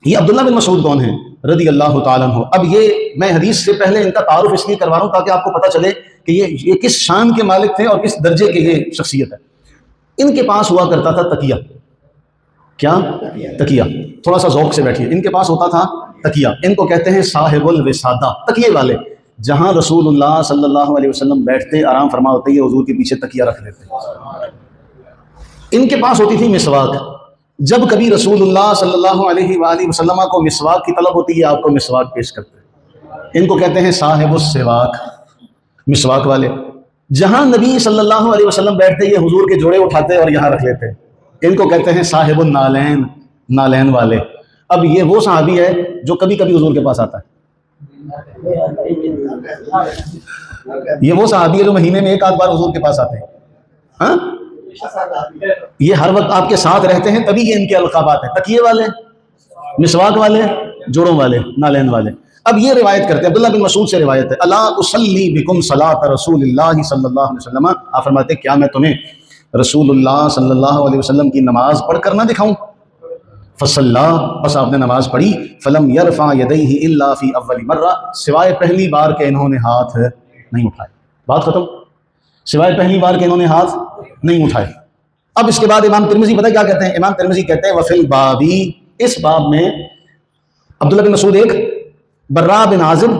یہ عبداللہ بن مسعود کون ہیں رضی اللہ تعالیٰ عنہ؟ اب یہ میں حدیث سے پہلے ان کا تعارف اس لیے کروا رہا ہوں تاکہ آپ کو پتہ چلے کہ یہ کس شان کے مالک تھے اور کس درجے کے یہ شخصیت ہے۔ ان کے پاس ہوا کرتا تھا تکیہ۔ کیا؟ تکیہ۔ تھوڑا سا ذوق سے بیٹھیے۔ ان کے پاس ہوتا تھا تکیہ، ان کو کہتے ہیں صاحب الوسادہ، تکیے والے۔ جہاں رسول اللہ صلی اللہ علیہ وسلم بیٹھتے آرام فرما ہوتے یہ حضور کے پیچھے تکیہ رکھ دیتے۔ ان کے پاس ہوتی تھی مسواک۔ جب کبھی رسول اللہ صلی اللہ علیہ وآلہ وسلم کو مسواک کی طلب ہوتی ہے آپ کو مسواک پیش کرتے ہیں۔ ان کو کہتے ہیں صاحب السواک، مسواک والے۔ جہاں نبی صلی اللہ علیہ وسلم بیٹھتے یہ حضور کے جوڑے اٹھاتے اور یہاں رکھ لیتے، ان کو کہتے ہیں صاحب النالین، نالین والے۔ اب یہ وہ صحابی ہے جو کبھی کبھی حضور کے پاس آتا ہے، یہ وہ صحابی ہے جو مہینے میں ایک آدھ بار حضور کے پاس آتے ہیں۔ ہاں، یہ ہر وقت آپ کے ساتھ رہتے ہیں، تبھی یہ ان کے القابات ہیں، تکیے والے، مسواک والے، جوڑوں والے، نالین والے۔ اب یہ روایت کرتے ہیں، عبداللہ بن مسعود سے روایت ہے، الا اصلی بکم صلاۃ رسول اللہ صلی اللہ علیہ وسلم، آپ فرماتے ہیں کیا میں تمہیں رسول اللہ صلی اللہ علیہ وسلم کی نماز پڑھ کر نہ دکھاؤں؟ فصلا، بس آپ نے نماز پڑھی، فلم یرفع یدیہ الا فی اول مرہ، سوائے پہلی بار کہ انہوں نے ہاتھ نہیں اٹھائے۔ بات ختم، سوائے پہلی بار کہ انہوں نے ہاتھ نہیں اٹھائے۔ اب اس کے بعد امام ترمذی پتہ کیا کہتے ہیں؟ امام ترمذی کہتے ہیں وفی البابی، اس باب میں عبداللہ بن مسعود ایک، براء بن عازب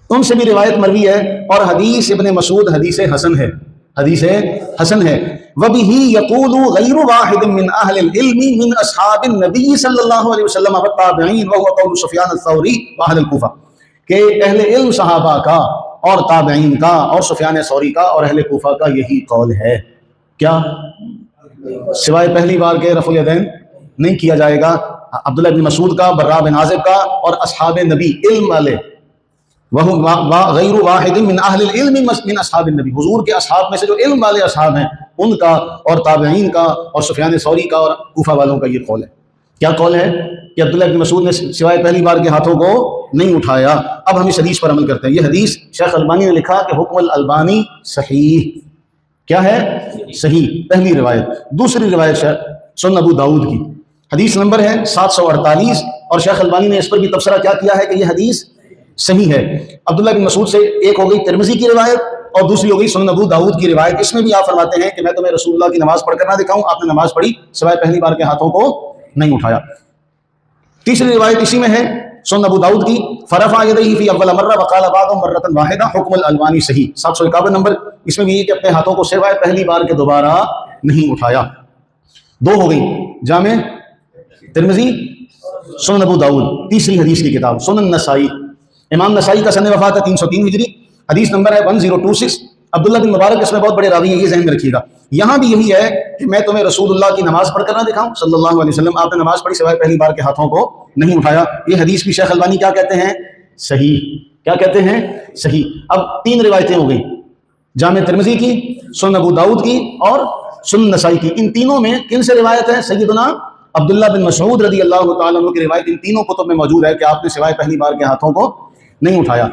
ان سے بھی روایت مروی ہے، اور حدیث ابن مسعود حدیث حسن ہے، حدیث حسن ہے۔ وبہ یقول غیر واحد من اہل العلم من اصحاب النبی صلی اللہ علیہ وسلم والتابعین وهو قول سفیان الثوری واہل الکوفہ، کہ اہل علم صحابہ کا اور تابعین کا اور سفیان ثوری کا اور اہل کوفہ کا یہی قول ہے، کیا؟ سوائے پہلی بار کے رفع الیدین نہیں کیا جائے گا۔ عبداللہ بن مسعود کا، براء بن عازب کا اور اصحاب نبی علم والے، غیر واحد من اہل العلم من اصحاب النبی، حضور کے اصحاب میں سے جو علم والے اصحاب ہیں ان کا اور تابعین کا اور سفیان ثوری کا اور کوفہ والوں کا یہ قول ہے۔ کیا قول ہے؟ کہ عبداللہ بن مسعود نے سوائے پہلی بار کے ہاتھوں کو نہیں اٹھایا۔ اب ہم اس حدیث پر عمل کرتے ہیں۔ یہ حدیث شیخ البانی نے لکھا کہ حکم الالبانی صحیح، کیا ہے؟ صحیح، پہلی روایت۔ دوسری روایت سنن ابو داؤد کی، حدیث نمبر ہے 748، اور شیخ البانی نے اس پر بھی تبصرہ کیا کیا ہے کہ یہ حدیث صحیح ہے۔ عبداللہ بن مسعود سے ایک ہو گئی ترمذی کی روایت اور دوسری ہو گئی سنن ابو داؤد کی روایت۔ اس میں بھی آپ فرماتے ہیں کہ میں تمہیں رسول اللہ کی نماز پڑھ کر نہ دکھاؤں، آپ نے نماز پڑھی، سوائے پہلی بار کے ہاتھوں کو نہیں اٹھایا۔ تیسری روایت اسی میں ہے سنن ابو داؤد کی، فرفع یدیہ فی اول مرہ وقال بعض مرۃ واحدہ حکم الالبانی صحیح، 751 نمبر۔ اس میں بھی یہ کہ اپنے ہاتھوں کو سوائے پہلی بار کے دوبارہ نہیں اٹھایا۔ دو ہو گئی، جامع ترمذی، سنن ابو داؤد۔ تیسری حدیث کی کتاب سنن نسائی، امام نسائی کا سن وفات ہے 303 ہجری، حدیث نمبر ہے 1026۔ عبداللہ بن مبارک اس میں بہت بڑے راوی ہیں، یہ ذہن میں رکھیے گا۔ یہاں بھی یہی ہے کہ میں تمہیں رسول اللہ کی نماز پڑھ کر نہ دکھاؤں صلی اللہ علیہ وسلم، آپ نے نماز پڑھی، سوائے پہلی بار کے ہاتھوں کو نہیں اٹھایا۔ یہ حدیث بھی شیخ البانی کیا کہتے ہیں؟ صحیح۔ کیا کہتے ہیں؟ صحیح۔ اب تین روایتیں ہو گئی، جامع ترمذی کی، سنن ابو داؤد کی اور سنن نسائی کی۔ ان تینوں میں کن سے روایت ہے؟ سیدنا عبداللہ بن مسعود رضی اللہ تعالیٰ عنہ کی روایت ان تینوں کتب میں موجود ہے کہ آپ نے سوائے پہلی بار کے ہاتھوں کو نہیں اٹھایا۔